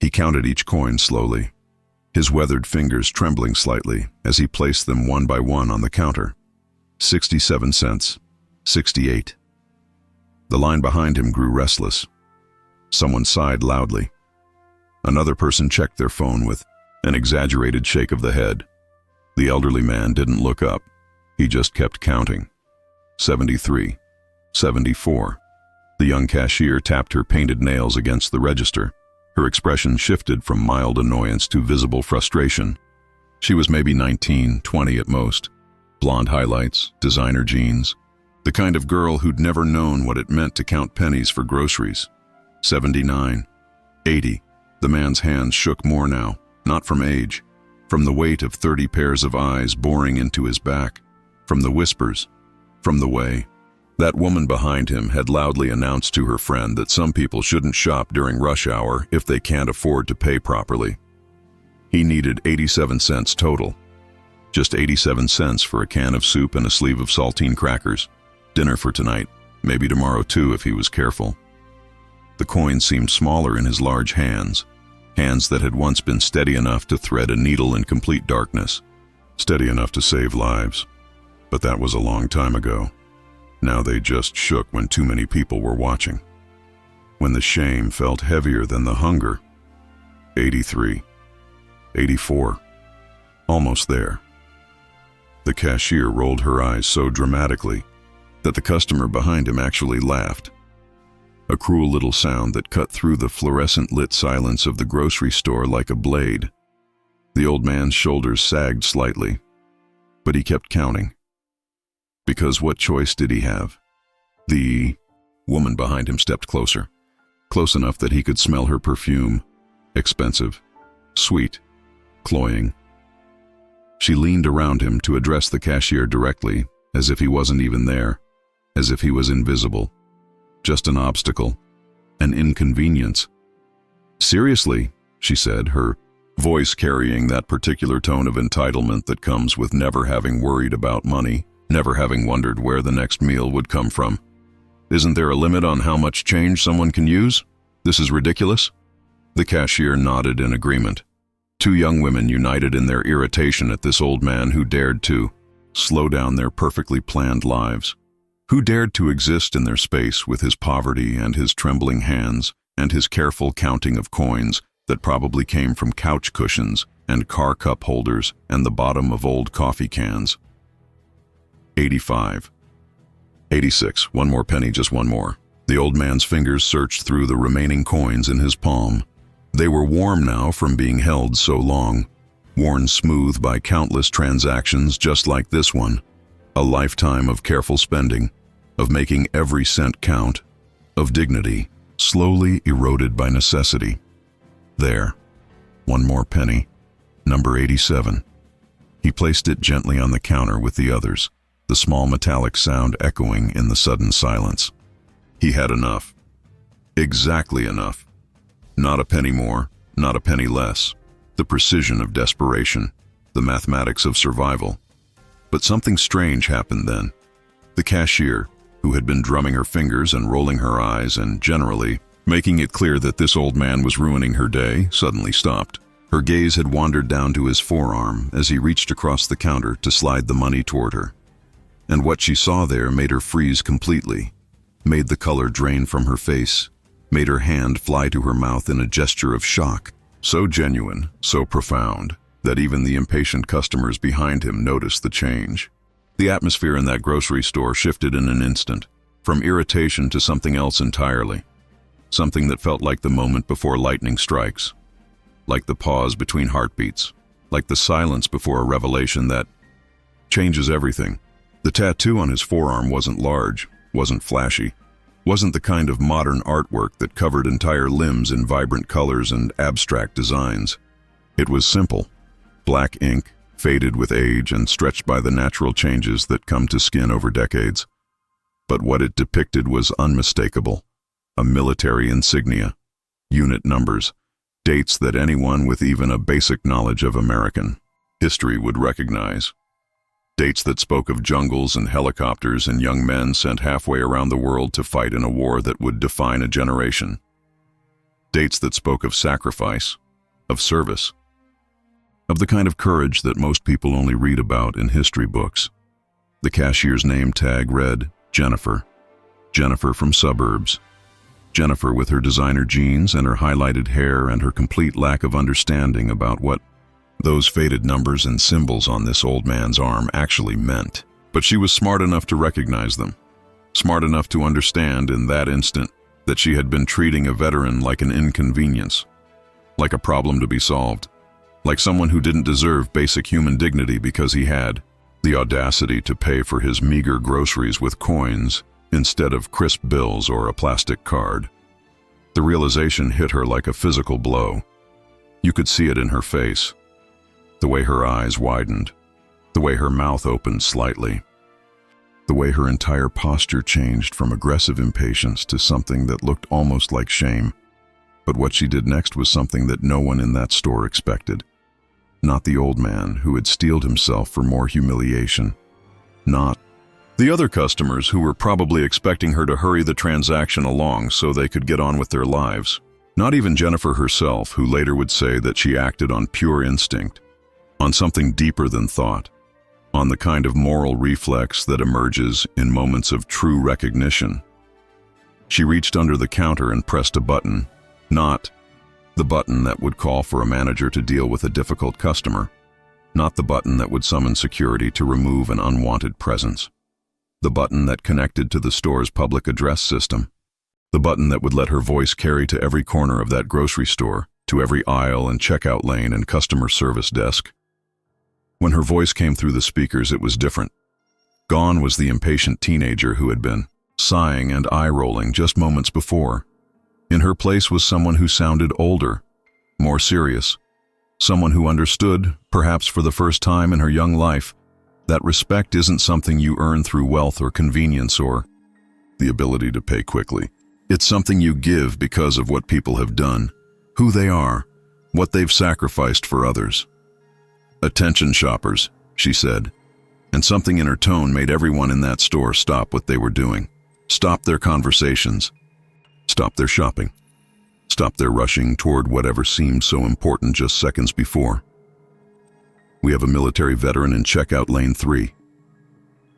He counted each coin slowly, his weathered fingers trembling slightly as he placed them one by one on the counter. 67 cents. 68. The line behind him grew restless. Someone sighed loudly. Another person checked their phone with an exaggerated shake of the head. The elderly man didn't look up. He just kept counting. 73. 74. The young cashier tapped her painted nails against the register. Her expression shifted from mild annoyance to visible frustration. She was maybe 19, 20 at most. Blonde highlights, designer jeans. The kind of girl who'd never known what it meant to count pennies for groceries. 79. 80. The man's hands shook more now, not from age, from the weight of 30 pairs of eyes boring into his back, from the whispers, from the way. That woman behind him had loudly announced to her friend that some people shouldn't shop during rush hour if they can't afford to pay properly. He needed 87 cents total. Just 87 cents for a can of soup and a sleeve of saltine crackers. Dinner for tonight, maybe tomorrow too if he was careful. The coins seemed smaller in his large hands, hands that had once been steady enough to thread a needle in complete darkness, steady enough to save lives. But that was a long time ago. Now they just shook when too many people were watching. When the shame felt heavier than the hunger. 83. 84. Almost there. The cashier rolled her eyes so dramatically that the customer behind him actually laughed. A cruel little sound that cut through the fluorescent-lit silence of the grocery store like a blade. The old man's shoulders sagged slightly, but he kept counting. Because what choice did he have? The woman behind him stepped closer, close enough that he could smell her perfume. Expensive, sweet, cloying. She leaned around him to address the cashier directly, as if he wasn't even there, as if he was invisible. Just an obstacle, an inconvenience. Seriously, she said, her voice carrying that particular tone of entitlement that comes with never having worried about money, never having wondered where the next meal would come from. Isn't there a limit on how much change someone can use? This is ridiculous. The cashier nodded in agreement. Two young women united in their irritation at this old man who dared to slow down their perfectly planned lives. Who dared to exist in their space with his poverty and his trembling hands and his careful counting of coins that probably came from couch cushions and car cup holders and the bottom of old coffee cans. 85. 86. One more penny, just one more. The old man's fingers searched through the remaining coins in his palm. They were warm now from being held so long, worn smooth by countless transactions just like this one. A lifetime of careful spending, of making every cent count, of dignity, slowly eroded by necessity. There. One more penny. Number 87. He placed it gently on the counter with the others, the small metallic sound echoing in the sudden silence. He had enough. Exactly enough. Not a penny more, not a penny less. The precision of desperation, the mathematics of survival. But something strange happened then. The cashier, who had been drumming her fingers and rolling her eyes and generally making it clear that this old man was ruining her day, suddenly stopped. Her gaze had wandered down to his forearm as he reached across the counter to slide the money toward her. And what she saw there made her freeze completely, made the color drain from her face, made her hand fly to her mouth in a gesture of shock, so genuine, so profound, that even the impatient customers behind him noticed the change. The atmosphere in that grocery store shifted in an instant, from irritation to something else entirely. Something that felt like the moment before lightning strikes, like the pause between heartbeats, like the silence before a revelation that changes everything. The tattoo on his forearm wasn't large, wasn't flashy, wasn't the kind of modern artwork that covered entire limbs in vibrant colors and abstract designs. It was simple, black ink, faded with age and stretched by the natural changes that come to skin over decades. But what it depicted was unmistakable. A military insignia, unit numbers, dates that anyone with even a basic knowledge of American history would recognize. Dates that spoke of jungles and helicopters and young men sent halfway around the world to fight in a war that would define a generation. Dates that spoke of sacrifice, of service, of the kind of courage that most people only read about in history books. The cashier's name tag read Jennifer. Jennifer from suburbs. Jennifer with her designer jeans and her highlighted hair and her complete lack of understanding about what those faded numbers and symbols on this old man's arm actually meant. But she was smart enough to recognize them, smart enough to understand in that instant that she had been treating a veteran like an inconvenience, like a problem to be solved, like someone who didn't deserve basic human dignity because he had the audacity to pay for his meager groceries with coins instead of crisp bills or a plastic card. The realization hit her like a physical blow. You could see it in her face, the way her eyes widened, the way her mouth opened slightly, the way her entire posture changed from aggressive impatience to something that looked almost like shame. But what she did next was something that no one in that store expected. Not the old man who had steeled himself for more humiliation. Not the other customers who were probably expecting her to hurry the transaction along so they could get on with their lives. Not even Jennifer herself, who later would say that she acted on pure instinct, on something deeper than thought, on the kind of moral reflex that emerges in moments of true recognition. She reached under the counter and pressed a button, not the button that would call for a manager to deal with a difficult customer, not the button that would summon security to remove an unwanted presence, the button that connected to the store's public address system, the button that would let her voice carry to every corner of that grocery store, to every aisle and checkout lane and customer service desk. When her voice came through the speakers, it was different. Gone was the impatient teenager who had been sighing and eye-rolling just moments before. In her place was someone who sounded older, more serious, someone who understood, perhaps for the first time in her young life, that respect isn't something you earn through wealth or convenience or the ability to pay quickly. It's something you give because of what people have done, who they are, what they've sacrificed for others. "Attention shoppers," she said, and something in her tone made everyone in that store stop what they were doing, stop their conversations, stop their shopping, stop their rushing toward whatever seemed so important just seconds before. "We have a military veteran in checkout lane 3.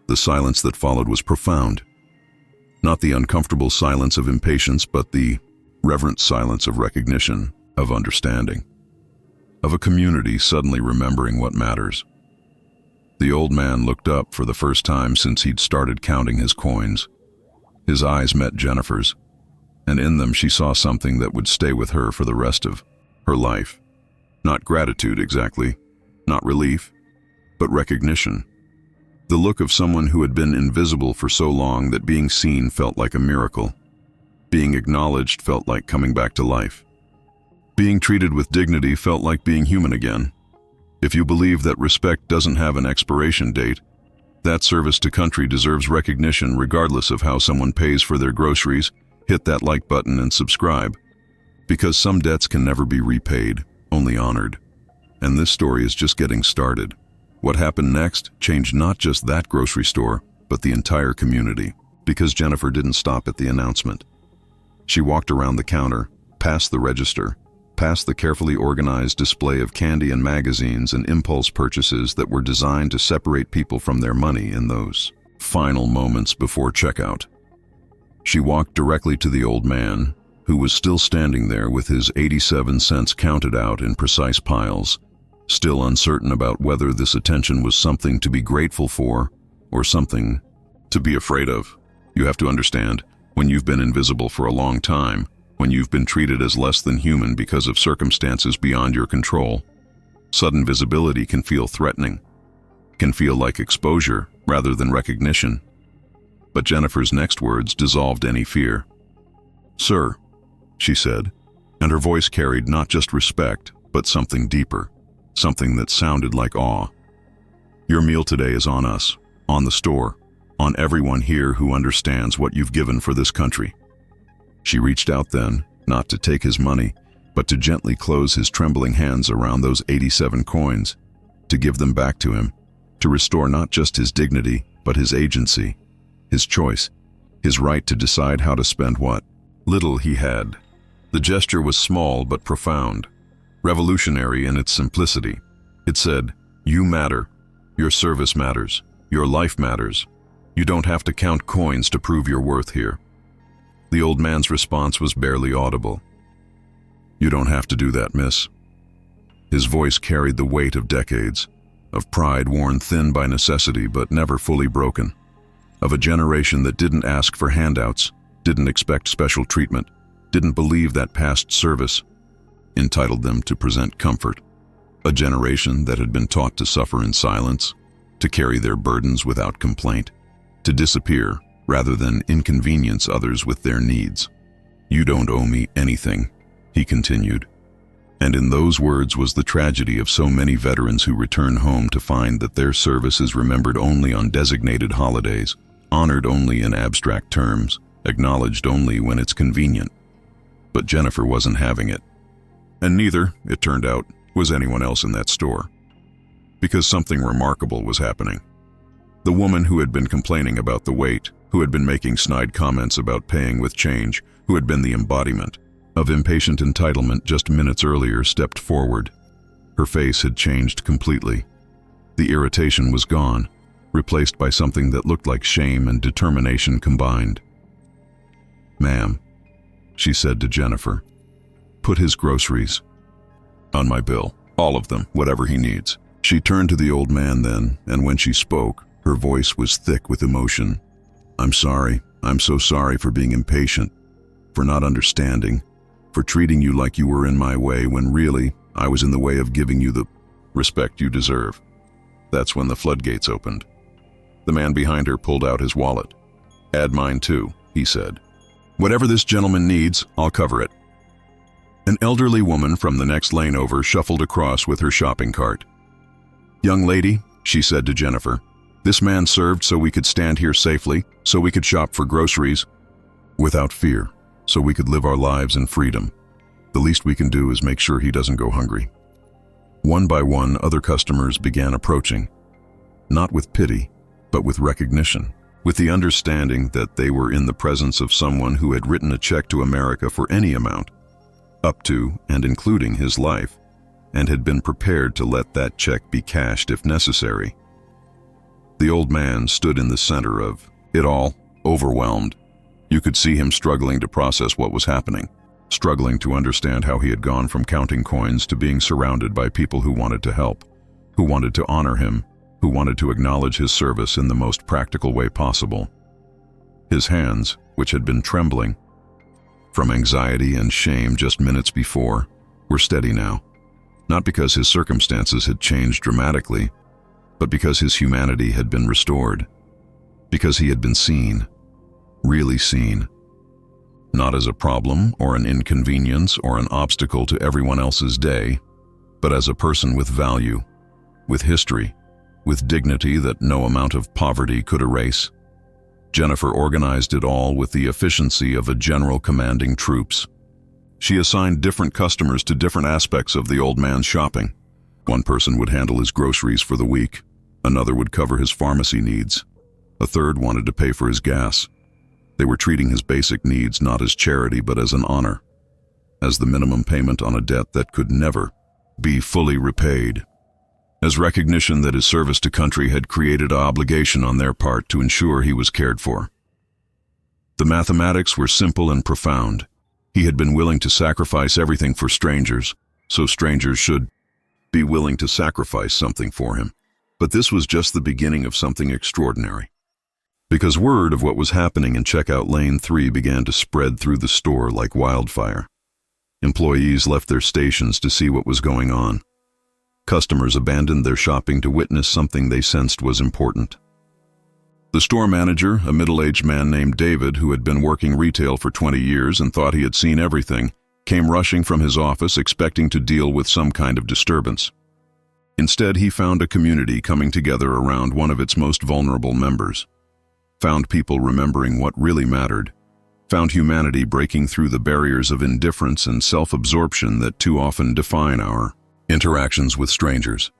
The silence that followed was profound. Not the uncomfortable silence of impatience, but the reverent silence of recognition, of understanding, of a community suddenly remembering what matters. The old man looked up for the first time since he'd started counting his coins. His eyes met Jennifer's, and in them she saw something that would stay with her for the rest of her life. Not gratitude exactly, not relief, but recognition. The look of someone who had been invisible for so long that being seen felt like a miracle. Being acknowledged felt like coming back to life. Being treated with dignity felt like being human again. If you believe that respect doesn't have an expiration date, that service to country deserves recognition regardless of how someone pays for their groceries. Hit that like button and subscribe. Because some debts can never be repaid, only honored. And this story is just getting started. What happened next changed not just that grocery store, but the entire community. Because Jennifer didn't stop at the announcement. She walked around the counter, past the register, past the carefully organized display of candy and magazines and impulse purchases that were designed to separate people from their money in those final moments before checkout. She walked directly to the old man, who was still standing there with his 87 cents counted out in precise piles, still uncertain about whether this attention was something to be grateful for or something to be afraid of. You have to understand, when you've been invisible for a long time, when you've been treated as less than human because of circumstances beyond your control, sudden visibility can feel threatening, can feel like exposure rather than recognition. But Jennifer's next words dissolved any fear. "Sir," she said, and her voice carried not just respect, but something deeper, something that sounded like awe. "Your meal today is on us, on the store, on everyone here who understands what you've given for this country." She reached out then, not to take his money, but to gently close his trembling hands around those 87 coins, to give them back to him, to restore not just his dignity, but his agency, his choice, his right to decide how to spend what little he had. The gesture was small but profound, revolutionary in its simplicity. It said, "You matter. Your service matters. Your life matters. You don't have to count coins to prove your worth here." The old man's response was barely audible. "You don't have to do that, miss." His voice carried the weight of decades, of pride worn thin by necessity but never fully broken, of a generation that didn't ask for handouts, didn't expect special treatment, didn't believe that past service entitled them to present comfort, a generation that had been taught to suffer in silence, to carry their burdens without complaint, to disappear rather than inconvenience others with their needs. "You don't owe me anything," he continued. And in those words was the tragedy of so many veterans who return home to find that their service is remembered only on designated holidays, honored only in abstract terms, acknowledged only when it's convenient. But Jennifer wasn't having it. And neither, it turned out, was anyone else in that store. Because something remarkable was happening. The woman who had been complaining about the wait, who had been making snide comments about paying with change, who had been the embodiment of impatient entitlement just minutes earlier, stepped forward. Her face had changed completely. The irritation was gone, replaced by something that looked like shame and determination combined. "Ma'am," she said to Jennifer, "put his groceries on my bill, all of them, whatever he needs." She turned to the old man then, and when she spoke, her voice was thick with emotion. "I'm sorry. I'm so sorry for being impatient, for not understanding, for treating you like you were in my way when really I was in the way of giving you the respect you deserve." That's when the floodgates opened. The man behind her pulled out his wallet. "Add mine too," he said. "Whatever this gentleman needs, I'll cover it." An elderly woman from the next lane over shuffled across with her shopping cart. "Young lady," she said to Jennifer, "this man served so we could stand here safely, so we could shop for groceries without fear, so we could live our lives in freedom. The least we can do is make sure he doesn't go hungry." One by one, other customers began approaching, not with pity, but with recognition, with the understanding that they were in the presence of someone who had written a check to America for any amount, up to and including his life, and had been prepared to let that check be cashed if necessary. The old man stood in the center of it all, overwhelmed. You could see him struggling to process what was happening, struggling to understand how he had gone from counting coins to being surrounded by people who wanted to help, who wanted to honor him, who wanted to acknowledge his service in the most practical way possible. His hands, which had been trembling from anxiety and shame just minutes before, were steady now, not because his circumstances had changed dramatically, but because his humanity had been restored, because he had been seen, really seen, not as a problem or an inconvenience or an obstacle to everyone else's day, but as a person with value, with history, with dignity that no amount of poverty could erase. Jennifer organized it all with the efficiency of a general commanding troops. She assigned different customers to different aspects of the old man's shopping. One person would handle his groceries for the week, another would cover his pharmacy needs, a third wanted to pay for his gas. They were treating his basic needs not as charity but as an honor, as the minimum payment on a debt that could never be fully repaid, as recognition that his service to country had created an obligation on their part to ensure he was cared for. The mathematics were simple and profound. He had been willing to sacrifice everything for strangers, so strangers should be willing to sacrifice something for him. But this was just the beginning of something extraordinary. Because word of what was happening in checkout lane 3 began to spread through the store like wildfire. Employees left their stations to see what was going on. Customers abandoned their shopping to witness something they sensed was important. The store manager, a middle-aged man named David who had been working retail for 20 years and thought he had seen everything, came rushing from his office expecting to deal with some kind of disturbance. Instead, he found a community coming together around one of its most vulnerable members. Found people remembering what really mattered. Found humanity breaking through the barriers of indifference and self-absorption that too often define our interactions with strangers.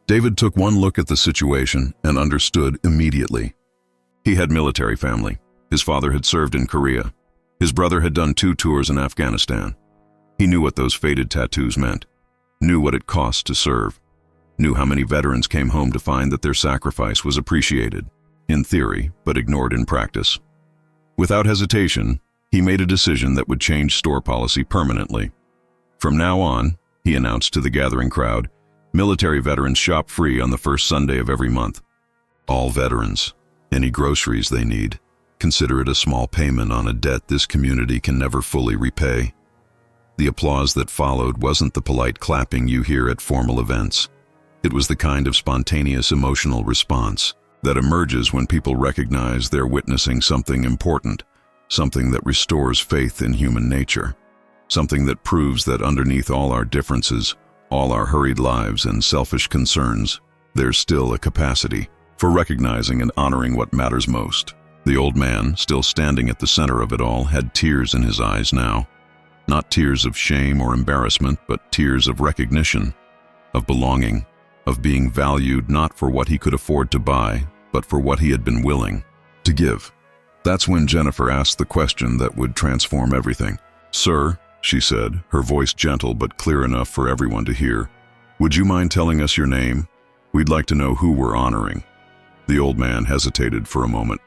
David took one look at the situation and understood immediately. He had military family. His father had served in Korea. His brother had done 2 tours in Afghanistan. He knew what those faded tattoos meant, knew what it cost to serve, knew how many veterans came home to find that their sacrifice was appreciated, in theory, but ignored in practice. Without hesitation, he made a decision that would change store policy permanently. From now on, he announced to the gathering crowd, military veterans shop free on the first Sunday of every month. All veterans, any groceries they need, consider it a small payment on a debt this community can never fully repay. The applause that followed wasn't the polite clapping you hear at formal events. It was the kind of spontaneous emotional response that emerges when people recognize they're witnessing something important, something that restores faith in human nature, something that proves that underneath all our differences, all our hurried lives and selfish concerns, there's still a capacity for recognizing and honoring what matters most. The old man, still standing at the center of it all, had tears in his eyes now. Not tears of shame or embarrassment, but tears of recognition, of belonging, of being valued not for what he could afford to buy, but for what he had been willing to give. That's when Jennifer asked the question that would transform everything. "Sir," she said, her voice gentle but clear enough for everyone to hear, "would you mind telling us your name? We'd like to know who we're honoring." The old man hesitated for a moment.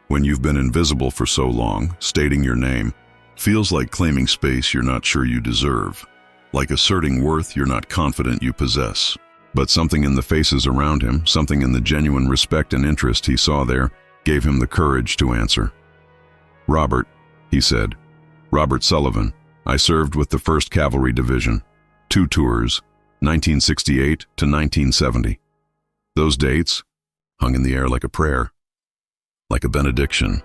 When you've been invisible for so long, stating your name feels like claiming space you're not sure you deserve, like asserting worth you're not confident you possess. But something in the faces around him, something in the genuine respect and interest he saw there, gave him the courage to answer. "Robert," he said. "Robert Sullivan. I served with the 1st Cavalry Division. 2 tours, 1968 to 1970. Those dates hung in the air like a prayer, like a benediction,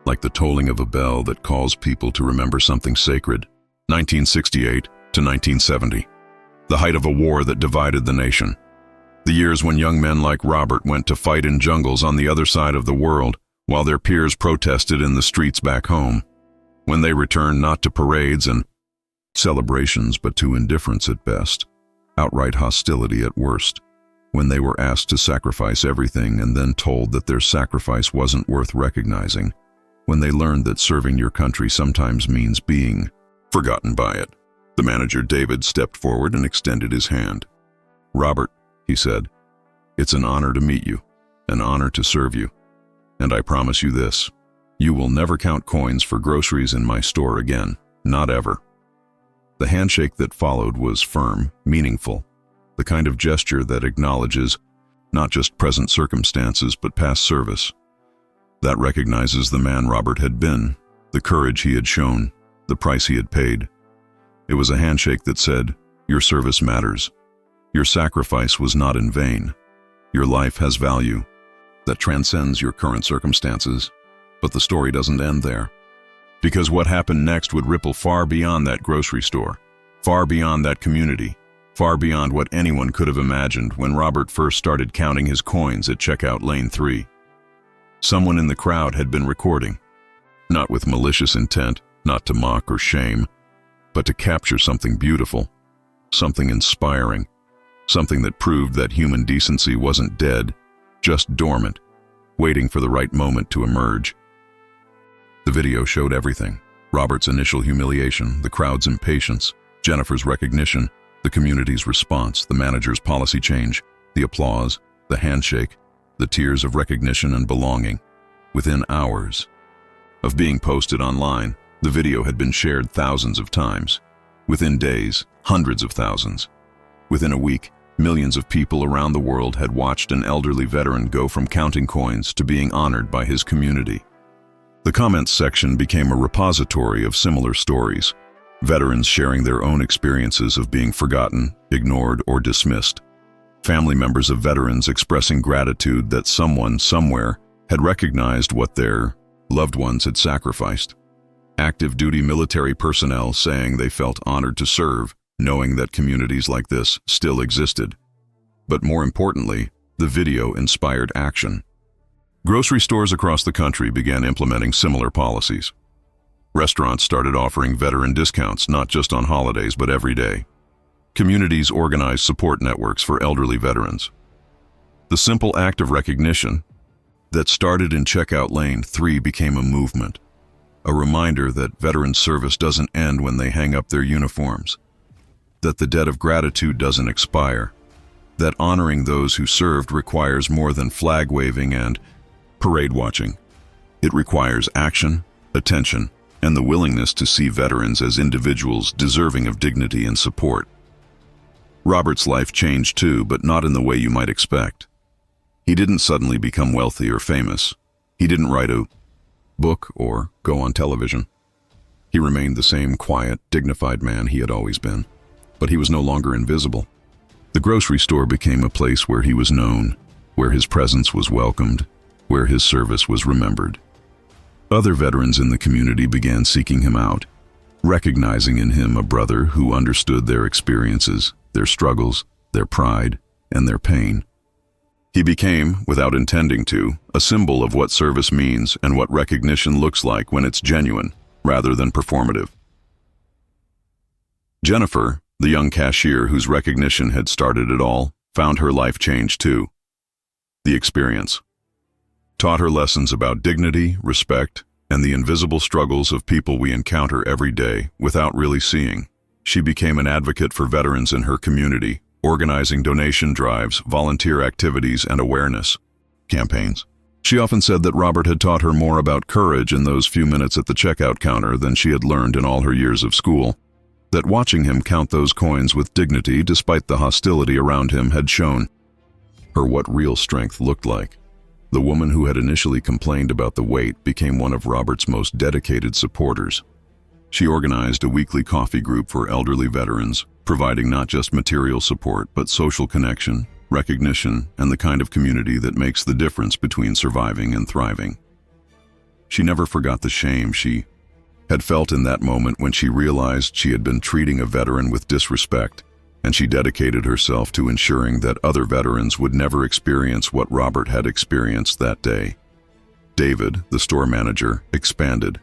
like the tolling of a bell that calls people to remember something sacred. 1968 to 1970. The height of a war that divided the nation. The years when young men like Robert went to fight in jungles on the other side of the world, while their peers protested in the streets back home. When they returned not to parades and celebrations, but to indifference at best, outright hostility at worst. When they were asked to sacrifice everything and then told that their sacrifice wasn't worth recognizing. When they learned that serving your country sometimes means being forgotten by it. The manager, David, stepped forward and extended his hand. "Robert," he said, "it's an honor to meet you, an honor to serve you. And I promise you this, you will never count coins for groceries in my store again, not ever." The handshake that followed was firm, meaningful, the kind of gesture that acknowledges not just present circumstances but past service. That recognizes the man Robert had been, the courage he had shown, the price he had paid. It was a handshake that said, "Your service matters. Your sacrifice was not in vain. Your life has value that transcends your current circumstances." But the story doesn't end there. Because what happened next would ripple far beyond that grocery store, far beyond that community, far beyond what anyone could have imagined when Robert first started counting his coins at checkout lane 3. Someone in the crowd had been recording, not with malicious intent, not to mock or shame, but to capture something beautiful, something inspiring, something that proved that human decency wasn't dead, just dormant, waiting for the right moment to emerge. The video showed everything: Robert's initial humiliation, the crowd's impatience, Jennifer's recognition, the community's response, the manager's policy change, the applause, the handshake, the tears of recognition and belonging. Within hours of being posted online, the video had been shared thousands of times. Within days, hundreds of thousands. Within a week, millions of people around the world had watched an elderly veteran go from counting coins to being honored by his community. The comments section became a repository of similar stories, veterans sharing their own experiences of being forgotten, ignored, or dismissed. Family members of veterans expressing gratitude that someone, somewhere, had recognized what their loved ones had sacrificed. Active duty military personnel saying they felt honored to serve, knowing that communities like this still existed. But more importantly, the video inspired action. Grocery stores across the country began implementing similar policies. Restaurants started offering veteran discounts not just on holidays but every day. Communities organized support networks for elderly veterans. The simple act of recognition that started in checkout lane 3 became a movement. a reminder that veteran service doesn't end when they hang up their uniforms, that the debt of gratitude doesn't expire, that honoring those who served requires more than flag waving and parade watching. It requires action, attention, and the willingness to see veterans as individuals deserving of dignity and support. Robert's life changed too, but not in the way you might expect. He didn't suddenly become wealthy or famous. He didn't write a book or go on television. He remained the same quiet, dignified man he had always been, but he was no longer invisible. The grocery store became a place where he was known, where his presence was welcomed, where his service was remembered. Other veterans in the community began seeking him out, recognizing in him a brother who understood their experiences, their struggles, their pride, and their pain. He became, without intending to, a symbol of what service means and what recognition looks like when it's genuine, rather than performative. Jennifer, the young cashier whose recognition had started it all, found her life change too. The experience taught her lessons about dignity, respect, and the invisible struggles of people we encounter every day without really seeing. She became an advocate for veterans in her community, organizing donation drives, volunteer activities, and awareness campaigns. She often said that Robert had taught her more about courage in those few minutes at the checkout counter than she had learned in all her years of school, that watching him count those coins with dignity despite the hostility around him had shown her what real strength looked like. The woman who had initially complained about the wait became one of Robert's most dedicated supporters. She organized a weekly coffee group for elderly veterans, providing not just material support but social connection, recognition, and the kind of community that makes the difference between surviving and thriving. She never forgot the shame she had felt in that moment when she realized she had been treating a veteran with disrespect, and she dedicated herself to ensuring that other veterans would never experience what Robert had experienced that day. David, the store manager, expanded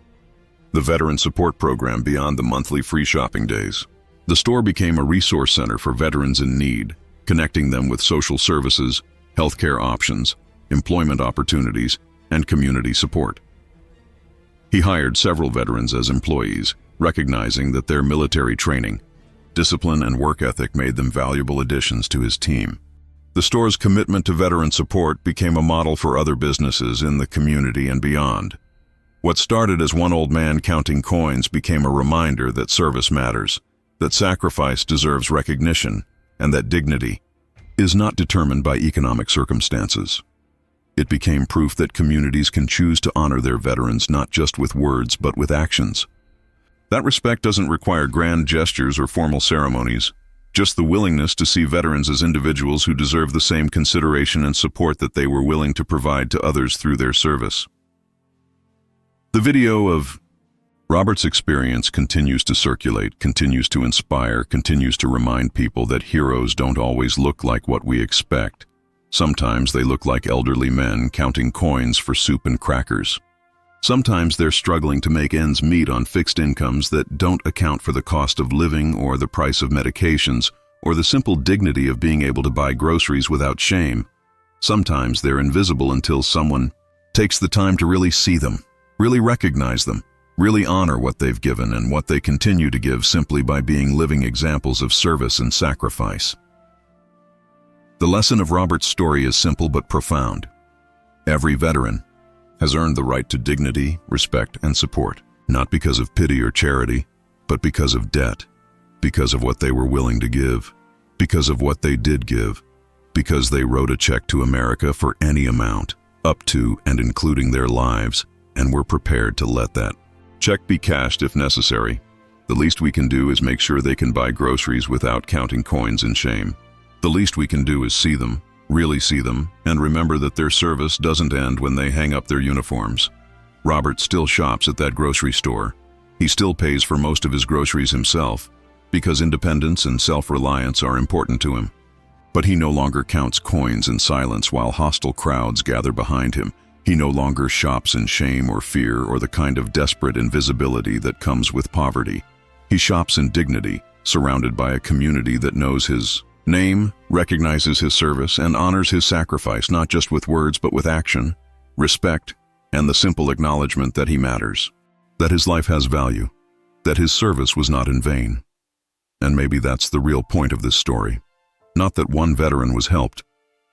the veteran support program beyond the monthly free shopping days. The store became a resource center for veterans in need, connecting them with social services, healthcare options, employment opportunities, and community support. He hired several veterans as employees, recognizing that their military training, discipline, and work ethic made them valuable additions to his team. The store's commitment to veteran support became a model for other businesses in the community and beyond. What started as one old man counting coins became a reminder that service matters, that sacrifice deserves recognition, and that dignity is not determined by economic circumstances. It became proof that communities can choose to honor their veterans not just with words but with actions. That respect doesn't require grand gestures or formal ceremonies, just the willingness to see veterans as individuals who deserve the same consideration and support that they were willing to provide to others through their service. The video of Robert's experience continues to circulate, continues to inspire, continues to remind people that heroes don't always look like what we expect. Sometimes they look like elderly men counting coins for soup and crackers. Sometimes they're struggling to make ends meet on fixed incomes that don't account for the cost of living or the price of medications or the simple dignity of being able to buy groceries without shame. Sometimes they're invisible until someone takes the time to really see them, really recognize them, really honor what they've given and what they continue to give simply by being living examples of service and sacrifice. The lesson of Robert's story is simple but profound. Every veteran has earned the right to dignity, respect, and support, not because of pity or charity, but because of debt, because of what they were willing to give, because of what they did give, because they wrote a check to America for any amount, up to and including their lives, and were prepared to let that check be cashed if necessary. The least we can do is make sure they can buy groceries without counting coins in shame. The least we can do is see them, really see them, and remember that their service doesn't end when they hang up their uniforms. Robert still shops at that grocery store. He still pays for most of his groceries himself, because independence and self-reliance are important to him. But he no longer counts coins in silence while hostile crowds gather behind him. He no longer shops in shame or fear or the kind of desperate invisibility that comes with poverty. He shops in dignity, surrounded by a community that knows his name, recognizes his service, and honors his sacrifice not just with words but with action, respect, and the simple acknowledgement that he matters. that his life has value, that his service was not in vain. And maybe that's the real point of this story. Not that one veteran was helped,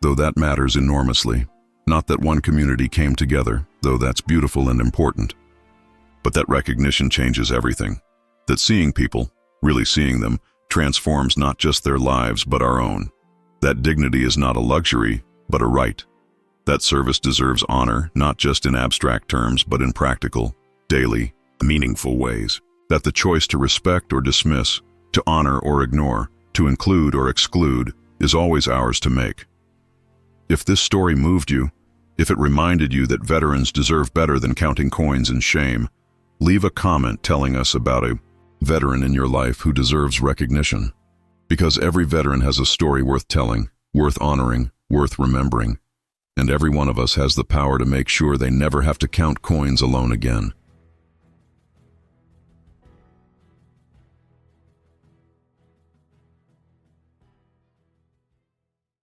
though that matters enormously. Not that one community came together, though that's beautiful and important. But that recognition changes everything. That seeing people, really seeing them, transforms not just their lives but our own. That dignity is not a luxury, but a right. That service deserves honor, not just in abstract terms, but in practical, daily, meaningful ways. That the choice to respect or dismiss, to honor or ignore, to include or exclude, is always ours to make. If this story moved you, if it reminded you that veterans deserve better than counting coins in shame, leave a comment telling us about a veteran in your life who deserves recognition. Because every veteran has a story worth telling, worth honoring, worth remembering. And every one of us has the power to make sure they never have to count coins alone again.